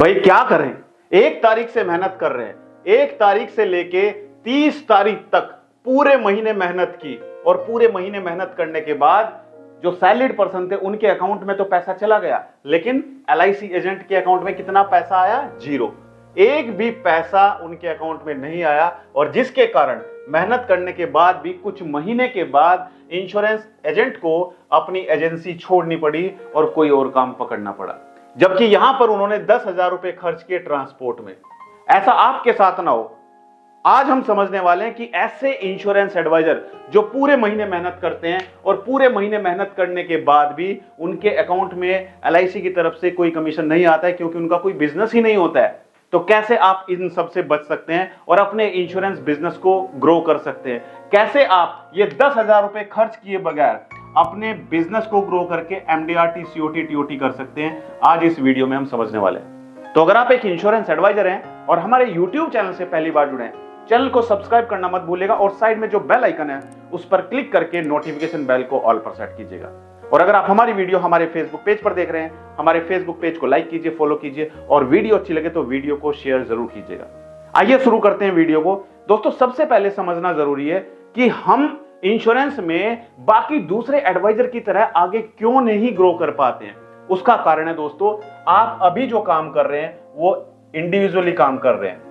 भाई क्या करें, 1 तारीख से मेहनत कर रहे हैं, 1 तारीख से लेके 30 तारीख तक पूरे महीने मेहनत की, और पूरे महीने मेहनत करने के बाद जो सैलरीड पर्सन थे उनके अकाउंट में तो पैसा चला गया, लेकिन LIC एजेंट के अकाउंट में कितना पैसा आया? 0। एक भी पैसा उनके अकाउंट में नहीं आया, और जिसके कारण मेहनत करने के बाद भी कुछ महीने के बाद इंश्योरेंस एजेंट को अपनी एजेंसी छोड़नी पड़ी और कोई और काम पकड़ना पड़ा, जबकि यहां पर उन्होंने 10,000 रुपए खर्च किए ट्रांसपोर्ट में। ऐसा आपके साथ ना हो। आज हम समझने वाले हैं कि ऐसे इंश्योरेंस एडवाइजर जो पूरे महीने मेहनत करते हैं और पूरे महीने मेहनत करने के बाद भी उनके अकाउंट में LIC की तरफ से कोई कमीशन नहीं आता है, क्योंकि उनका कोई बिजनेस ही नहीं होता है, तो कैसे आप इन सब से बच सकते हैं और अपने इंश्योरेंस बिजनेस को ग्रो कर सकते हैं? कैसे आप ये 10,000 रुपए खर्च किए बगैर अपने बिजनेस को ग्रो करके MDRT, COT, TOT कर सकते हैं, आज इस वीडियो में हम समझने वाले हैं। तो अगर आप एक इंश्योरेंस एडवाइजर हैं और हमारे YouTube चैनल से पहली बार जुड़े हैं, चैनल को सब्सक्राइब करना मत भूलिएगा, और साइड में जो बेल आइकन है उस पर क्लिक करके नोटिफिकेशन बेल को ऑल पर सेट कीजिएगा। और अगर आप हमारी वीडियो हमारे फेसबुक पेज पर देख रहे हैं, हमारे फेसबुक पेज को लाइक कीजिए, फॉलो कीजिए, और वीडियो अच्छी लगे तो वीडियो को शेयर जरूर कीजिएगा। आइए शुरू करते हैं वीडियो को। दोस्तों, सबसे पहले समझना जरूरी है कि हम इंश्योरेंस में बाकी दूसरे एडवाइजर की तरह आगे क्यों नहीं ग्रो कर पाते हैं। उसका कारण है दोस्तों, आप अभी जो काम कर रहे हैं वो इंडिविजुअली काम कर रहे हैं।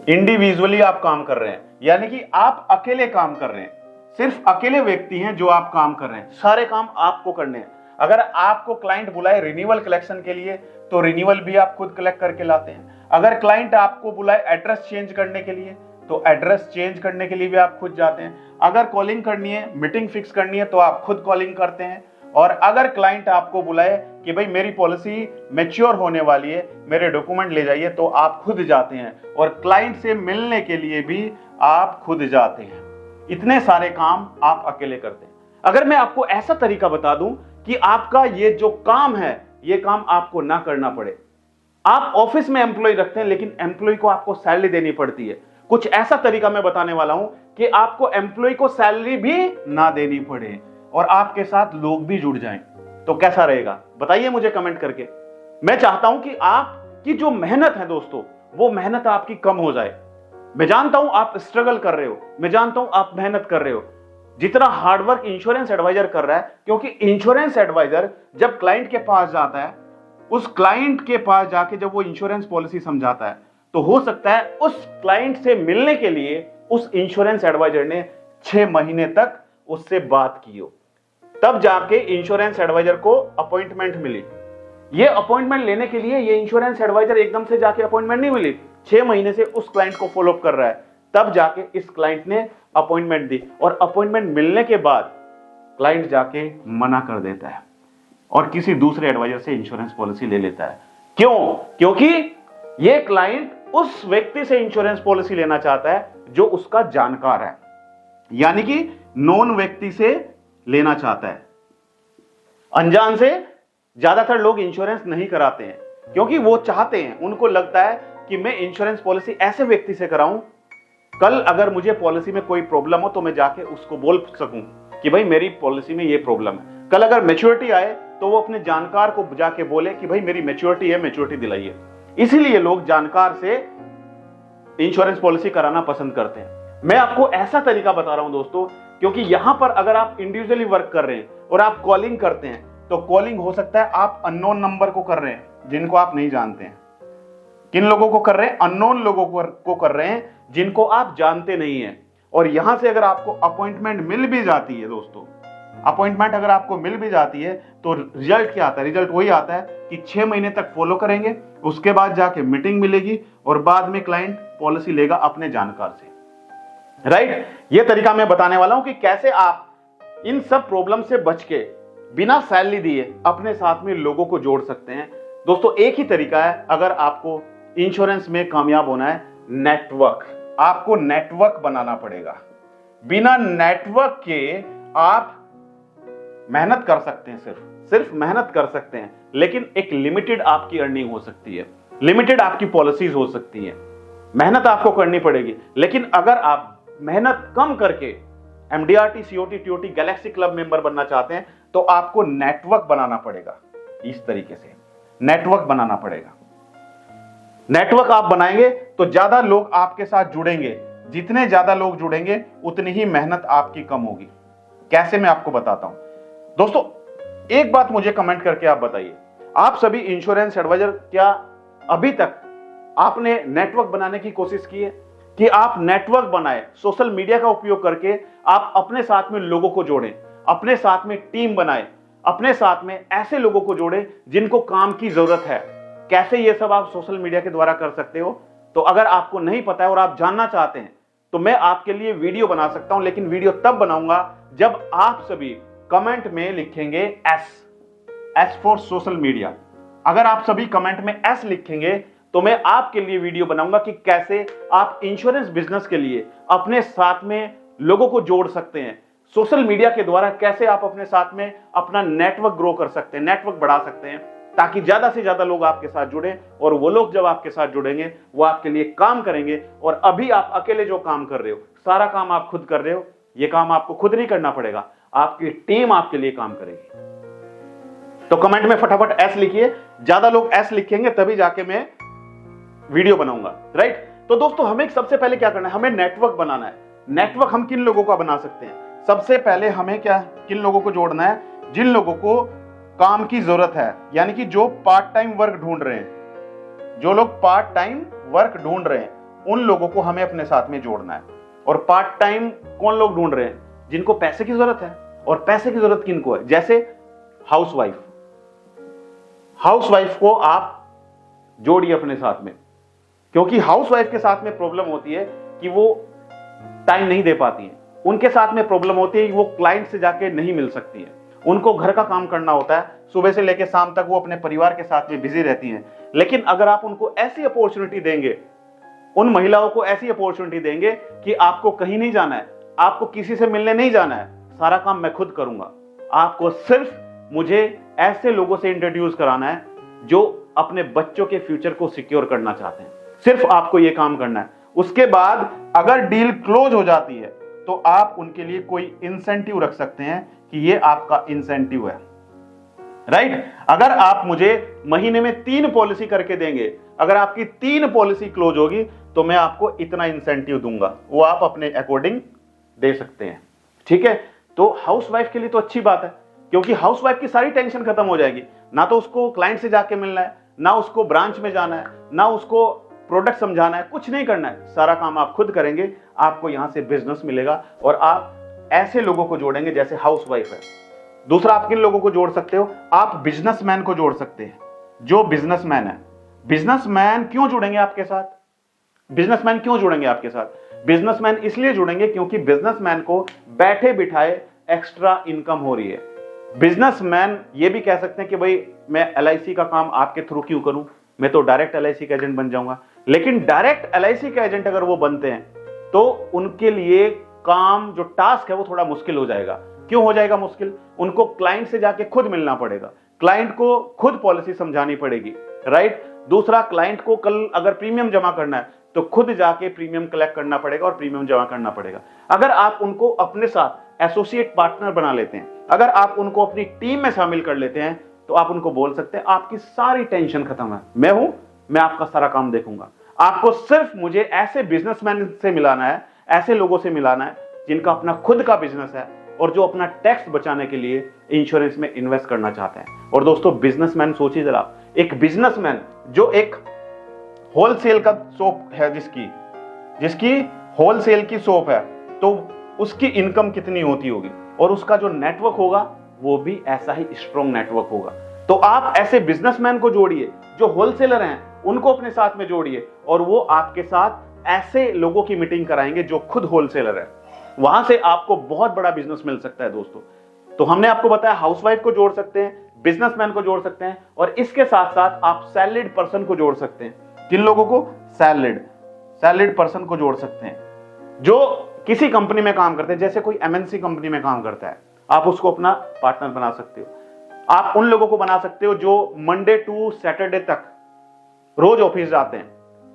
इंडिविजुअली आप काम कर रहे हैं, यानी कि आप अकेले काम कर रहे हैं। सिर्फ अकेले व्यक्ति हैं जो आप काम कर रहे हैं, सारे काम आपको करने हैं। अगर आपको क्लाइंट बुलाए रिन्यूअल कलेक्शन के लिए, तो रिन्यूअल भी आप खुद कलेक्ट करके लाते हैं। अगर क्लाइंट आपको बुलाए एड्रेस चेंज करने के लिए, तो एड्रेस चेंज करने के लिए भी आप खुद जाते हैं। अगर कॉलिंग करनी है, मीटिंग फिक्स करनी है, तो आप खुद कॉलिंग करते हैं। और अगर क्लाइंट आपको बुलाए कि भाई मेरी पॉलिसी मैच्योर होने वाली है, मेरे डॉक्यूमेंट ले जाइए, तो आप खुद जाते हैं। और क्लाइंट से मिलने के लिए भी आप खुद जाते हैं। इतने सारे काम आप अकेले करते हैं। अगर मैं आपको ऐसा तरीका बता दूं कि आपका ये जो काम है, ये काम आपको ना करना पड़े। आप ऑफिस में एम्प्लॉय रखते हैं, लेकिन एम्प्लॉय को आपको सैलरी देनी पड़ती है। कुछ ऐसा तरीका मैं बताने वाला हूं कि आपको एम्प्लॉय को सैलरी भी ना देनी पड़े और आपके साथ लोग भी जुड़ जाएं। तो कैसा रहेगा, बताइए मुझे कमेंट करके। मैं चाहता हूं कि आपकी जो मेहनत है दोस्तों, वो मेहनत आपकी कम हो जाए। मैं जानता हूं आप स्ट्रगल कर रहे हो, मैं जानता हूं आप मेहनत कर रहे हो, जितना हार्डवर्क इंश्योरेंस एडवाइजर कर रहा है। क्योंकि इंश्योरेंस एडवाइजर जब क्लाइंट के पास जाता है, उस क्लाइंट के पास जाके जब वो इंश्योरेंस पॉलिसी समझाता है, तो हो सकता है उस क्लाइंट से मिलने के लिए उस इंश्योरेंस एडवाइजर ने 6 महीने तक उससे बात की हो, तब जाके इंश्योरेंस एडवाइजर को अपॉइंटमेंट मिली। ये अपॉइंटमेंट लेने के लिए ये इंश्योरेंस एडवाइजर एकदम से जाके अपॉइंटमेंट नहीं मिली, 6 महीने से उस क्लाइंट को फॉलो अप कर रहा है, तब जाके इस क्लाइंट ने अपॉइंटमेंट दी। और अपॉइंटमेंट मिलने के बाद क्लाइंट जाके मना कर देता है और किसी दूसरे एडवाइजर से इंश्योरेंस पॉलिसी ले लेता है। क्यों? क्योंकि ये क्लाइंट उस व्यक्ति से इंश्योरेंस पॉलिसी लेना चाहता है जो उसका जानकार है, यानी कि नॉन व्यक्ति से लेना चाहता है। अनजान से ज्यादातर लोग इंश्योरेंस नहीं कराते हैं, क्योंकि वो चाहते हैं, उनको लगता है कि मैं इंश्योरेंस पॉलिसी ऐसे व्यक्ति से कराऊं, कल अगर मुझे पॉलिसी में कोई प्रॉब्लम हो तो मैं जाके उसको बोल सकूं कि भाई मेरी पॉलिसी में ये प्रॉब्लम है। कल अगर मैच्योरिटी आए तो वो अपने जानकार को जाके बोले कि भाई मेरी मैच्योरिटी है, मैच्योरिटी दिलाइए। इसीलिए लोग जानकार से इंश्योरेंस पॉलिसी कराना पसंद करते हैं। मैं आपको ऐसा तरीका बता रहा हूं दोस्तों, क्योंकि यहां पर अगर आप इंडिविजुअली वर्क कर रहे हैं और आप कॉलिंग करते हैं, तो कॉलिंग हो सकता है आप अननोन नंबर को कर रहे हैं, जिनको आप नहीं जानते हैं। किन लोगों को कर रहे हैं? अननोन लोगों को कर रहे हैं, जिनको आप जानते नहीं हैं। और यहां से अगर आपको अपॉइंटमेंट मिल भी जाती है दोस्तों, अपॉइंटमेंट अगर आपको मिल भी जाती है, तो रिजल्ट क्या आता है? रिजल्ट वही आता है कि 6 महीने तक फॉलो करेंगे, उसके बाद जाके मीटिंग मिलेगी और बाद में क्लाइंट पॉलिसी लेगा अपने जानकार से। राइट? ये तरीका मैं बताने वाला हूं कि कैसे आप इन सब प्रॉब्लम से बच के बिना सैलरी दिए अपने साथ में लोगों को जोड़ सकते हैं। दोस्तों, एक ही तरीका है अगर आपको इंश्योरेंस में कामयाब होना है, नेटवर्क। आपको नेटवर्क बनाना पड़ेगा। बिना नेटवर्क के आप मेहनत कर सकते हैं, सिर्फ मेहनत कर सकते हैं, लेकिन एक लिमिटेड आपकी अर्निंग हो सकती है, लिमिटेड आपकी पॉलिसीज हो सकती है। मेहनत आपको करनी पड़ेगी, लेकिन अगर आप मेहनत कम करके MDRT, COT, TOT, Galaxy club member बनना चाहते हैं, तो आपको नेटवर्क बनाना पड़ेगा इस तरीके से। नेटवर्क बनाना पड़ेगा। नेटवर्क आप बनाएंगे तो ज्यादा लोग आपके साथ जुड़ेंगे, जितने ज्यादा लोग जुड़ेंगे उतनी ही मेहनत आपकी कम होगी। कैसे, मैं आपको बताता हूं। दोस्तों एक बात मुझे कमेंट करके आप बताइए, आप सभी इंश्योरेंस एडवाइजर क्या अभी तक आपने नेटवर्क बनाने की कोशिश की है कि आप नेटवर्क बनाए, सोशल मीडिया का उपयोग करके आप अपने साथ में लोगों को जोड़ें, अपने साथ में टीम बनाए, अपने साथ में ऐसे लोगों को जोड़ें जिनको काम की जरूरत है। कैसे ये सब आप सोशल मीडिया के द्वारा कर सकते हो, तो अगर आपको नहीं पता है और आप जानना चाहते हैं तो मैं आपके लिए वीडियो बना सकता हूं, लेकिन वीडियो तब बनाऊंगा जब आप सभी कमेंट में लिखेंगे एस फॉर सोशल मीडिया। अगर आप सभी कमेंट में एस लिखेंगे तो मैं आपके लिए वीडियो बनाऊंगा कि कैसे आप इंश्योरेंस बिजनेस के लिए अपने साथ में लोगों को जोड़ सकते हैं। सोशल मीडिया के द्वारा कैसे आप अपने साथ में अपना नेटवर्क ग्रो कर सकते हैं, नेटवर्क बढ़ा सकते हैं, ताकि ज्यादा से ज्यादा लोग आपके साथ जुड़े, और वो लोग जब आपके साथ जुड़ेंगे वो आपके लिए काम करेंगे। और अभी आप अकेले जो काम कर रहे हो, सारा काम आप खुद कर रहे हो, ये काम आपको खुद नहीं करना पड़ेगा, आपकी टीम आपके लिए काम करेगी। तो कमेंट में फटाफट एस लिखिए, ज्यादा लोग एस लिखेंगे तभी जाके मैं वीडियो बनाऊंगा, राइट। तो दोस्तों हमें सबसे पहले क्या करना है, हमें नेटवर्क बनाना है। नेटवर्क हम किन लोगों का बना सकते हैं, सबसे पहले हमें क्या, किन लोगों को जोड़ना है, जिन लोगों को काम की जरूरत है, यानी कि जो पार्ट टाइम वर्क ढूंढ रहे हैं, जो लोग पार्ट टाइम वर्क ढूंढ रहे हैं उन लोगों को हमें अपने साथ में जोड़ना है। और पार्ट टाइम कौन लोग ढूंढ रहे हैं, जिनको पैसे की जरूरत है। और पैसे की जरूरत किनको है, जैसे हाउसवाइफ, हाउसवाइफ को आप जोड़िए अपने साथ में, क्योंकि हाउसवाइफ के साथ में प्रॉब्लम होती है कि वो टाइम नहीं दे पाती है, उनके साथ में प्रॉब्लम होती है कि वो क्लाइंट से जाके नहीं मिल सकती है, उनको घर का काम करना होता है, सुबह से लेकर शाम तक वो अपने परिवार के साथ में बिजी रहती हैं। लेकिन अगर आप उनको ऐसी अपॉर्चुनिटी देंगे, उन महिलाओं को ऐसी अपॉर्चुनिटी देंगे कि आपको कहीं नहीं जाना है, आपको किसी से मिलने नहीं जाना है, सारा काम मैं खुद करूंगा, आपको सिर्फ मुझे ऐसे लोगों से इंट्रोड्यूस कराना है जो अपने बच्चों के फ्यूचर को सिक्योर करना चाहते हैं, सिर्फ आपको यह काम करना है। उसके बाद अगर डील क्लोज हो जाती है तो आप उनके लिए कोई इंसेंटिव रख सकते हैं कि ये आपका इंसेंटिव है, राइट। अगर आप मुझे महीने में 3 पॉलिसी करके देंगे, अगर आपकी 3 पॉलिसी क्लोज होगी तो मैं आपको इतना इंसेंटिव दूंगा, वो आप अपने अकॉर्डिंग दे सकते हैं, ठीक है। तो हाउसवाइफ के लिए तो अच्छी बात है, क्योंकि हाउसवाइफ की सारी टेंशन खत्म हो जाएगी, ना तो उसको क्लाइंट से जाके मिलना है, ना उसको ब्रांच में जाना है, ना उसको प्रोडक्ट समझाना है, कुछ नहीं करना है, सारा काम आप खुद करेंगे, आपको यहां से बिजनेस मिलेगा और आप ऐसे लोगों को जोड़ेंगे जैसे हाउसवाइफ है। दूसरा, आप किन लोगों को जोड़ सकते हो, आप बिजनेसमैन को जोड़ सकते हैं, जो बिजनेसमैन है। बिजनेसमैन क्यों जुड़ेंगे आपके साथ, बिजनेसमैन क्यों जुड़ेंगे आपके साथ, बिजनेसमैन इसलिए जुड़ेंगे क्योंकि बिजनेसमैन को बैठे बिठाए एक्स्ट्रा इनकम हो रही है। बिजनेसमैन ये भी कह सकते हैं कि भाई मैं LIC का काम आपके थ्रू क्यों करूं, मैं तो डायरेक्ट LIC का एजेंट बन जाऊंगा। लेकिन डायरेक्ट LIC का एजेंट अगर वो बनते हैं तो उनके लिए काम, जो टास्क है वो थोड़ा मुश्किल हो जाएगा। क्यों हो जाएगा मुश्किल, उनको क्लाइंट से जाके खुद मिलना पड़ेगा, क्लाइंट को खुद पॉलिसी समझानी पड़ेगी, राइट। दूसरा, क्लाइंट को कल अगर प्रीमियम जमा करना है तो खुद जाके प्रीमियम कलेक्ट करना पड़ेगा और प्रीमियम जमा करना पड़ेगा। अगर आप उनको अपने साथ एसोसिएट पार्टनर बना लेते हैं, अगर आप उनको अपनी टीम में शामिल कर लेते हैं, तो आप उनको बोल सकते हैं आपकी सारी टेंशन खत्म है, मैं हूं, मैं आपका सारा काम देखूंगा। आपको सिर्फ मुझे ऐसे बिजनेसमैन से मिलाना है, ऐसे लोगों से मिलाना है जिनका अपना खुद का बिजनेस है और जो अपना टैक्स बचाने के लिए इंश्योरेंस में इन्वेस्ट करना चाहते हैं। और दोस्तों, बिजनेसमैन सोचिए जरा, एक बिजनेसमैन जो एक होलसेल का शॉप है, जिसकी होलसेल की शॉप है, तो उसकी इनकम कितनी होती होगी, और उसका जो नेटवर्क होगा वो भी ऐसा ही स्ट्रॉन्ग नेटवर्क होगा। तो आप ऐसे बिजनेसमैन को जोड़िए, जो होलसेलर हैं उनको अपने साथ में जोड़िए, और वो आपके साथ ऐसे लोगों की मीटिंग कराएंगे जो खुद होलसेलर है। वहां से आपको बहुत बड़ा बिजनेस मिल सकता है दोस्तों। तो हमने आपको बताया हाउसवाइफ को जोड़ सकते हैं, बिजनेसमैन को जोड़ सकते हैं, और इसके साथ साथ आप सैलरीड पर्सन को जोड़ सकते हैं। किन लोगों को, सैलरीड पर्सन को जोड़ सकते हैं, जो किसी कंपनी में काम करते हैं, जैसे कोई MNC कंपनी में काम करता है, आप उसको अपना पार्टनर बना सकते हो। आप उन लोगों को बना सकते हो जो मंडे टू सैटरडे तक रोज ऑफिस जाते हैं,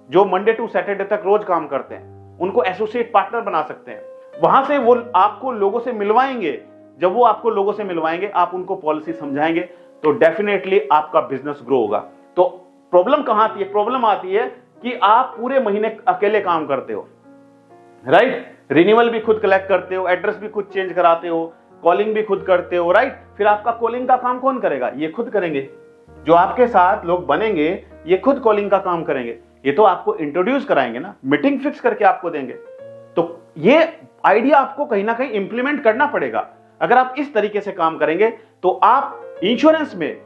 जो मंडे टू सैटरडे तक रोज काम करते हैं, उनको एसोसिएट पार्टनर बना सकते हैं। वहां से वो आपको लोगों से मिलवाएंगे, जब वो आपको लोगों से मिलवाएंगे, आप उनको पॉलिसी समझाएंगे, तो डेफिनेटली आपका बिजनेस ग्रो होगा। तो प्रॉब्लम कहां आती है? प्रॉब्लम आती है कि आप पूरे महीने अकेले काम करते हो, राइट? रिन्यूअल भी खुद कलेक्ट करते हो, एड्रेस भी खुद चेंज कराते हो, कॉलिंग भी खुद करते हो, राइट? फिर आपका कॉलिंग का काम कौन करेगा? ये खुद करेंगे। जो आपके साथ लोग बनेंगे ये खुद कॉलिंग का काम करेंगे। ये तो आपको इंट्रोड्यूस कराएंगे ना, मीटिंग फिक्स करके आपको देंगे। तो ये आइडिया आपको कहीं ना कहीं इंप्लीमेंट करना पड़ेगा। अगर आप इस तरीके से काम करेंगे तो आप इंश्योरेंस में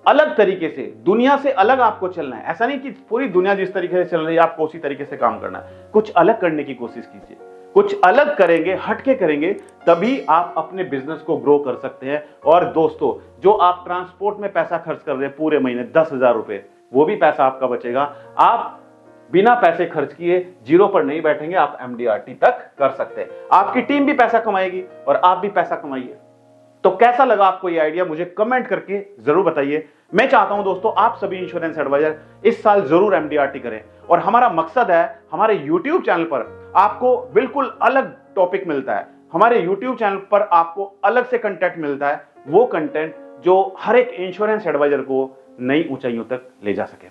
अलग तरीके से, दुनिया से अलग आपको चलना है। ऐसा नहीं कि पूरी दुनिया जिस तरीके से चल रही है आपको उसी तरीके से काम करना है। कुछ अलग करने की कोशिश कीजिए, कुछ अलग करेंगे, हटके करेंगे, तभी आप अपने बिजनेस को ग्रो कर सकते हैं। और दोस्तों, जो आप ट्रांसपोर्ट में पैसा खर्च कर रहे हैं पूरे महीने 10,000 रुपए, वो भी पैसा आपका बचेगा। आप बिना पैसे खर्च किए जीरो पर नहीं बैठेंगे, आप MDRT तक कर सकते हैं। आपकी टीम भी पैसा कमाएगी और आप भी पैसा कमाइए। तो कैसा लगा आपको ये आइडिया, मुझे कमेंट करके जरूर बताइए। मैं चाहता हूं दोस्तों आप सभी इंश्योरेंस एडवाइजर इस साल जरूर MDRT करें। और हमारा मकसद है, हमारे YouTube चैनल पर आपको बिल्कुल अलग टॉपिक मिलता है। हमारे YouTube चैनल पर आपको अलग से कंटेंट मिलता है, वो कंटेंट जो हर एक इंश्योरेंस एडवाइजर को नई ऊंचाइयों तक ले जा सके।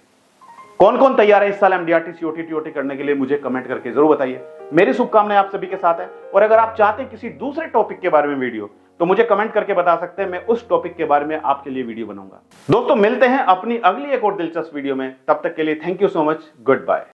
कौन कौन तैयार है इस साल MDRT COT TOT करने के लिए, मुझे कमेंट करके जरूर बताइए। मेरी शुभकामनाएं आप सभी के साथ है। और अगर आप चाहते हैं किसी दूसरे टॉपिक के बारे में वीडियो, तो मुझे कमेंट करके बता सकते हैं, मैं उस टॉपिक के बारे में आपके लिए वीडियो बनाऊंगा। दोस्तों मिलते हैं अपनी अगली एक और दिलचस्प वीडियो में, तब तक के लिए thank you so much, good bye.